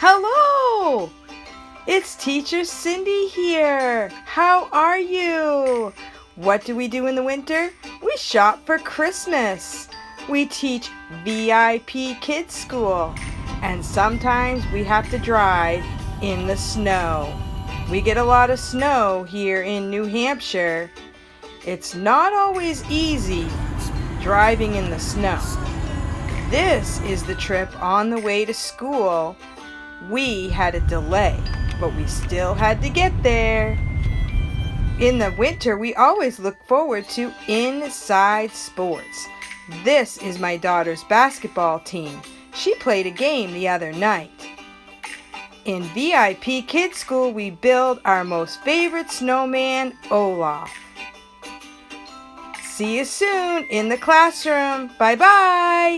Hello! It's Teacher Cindy here. How are you? What do we do in the winter? We shop for Christmas. We teach VIP Kids School. And sometimes we have to drive in the snow. We get a lot of snow here in New Hampshire. It's not always easy driving in the snow. This is the trip on the way to school. We had a delay, but we still had to get there. In the winter, we always look forward to inside sports. This is my daughter's basketball team. She played a game the other night. In VIP Kids School, we build our most favorite snowman, Olaf. See you soon in the classroom. Bye-bye.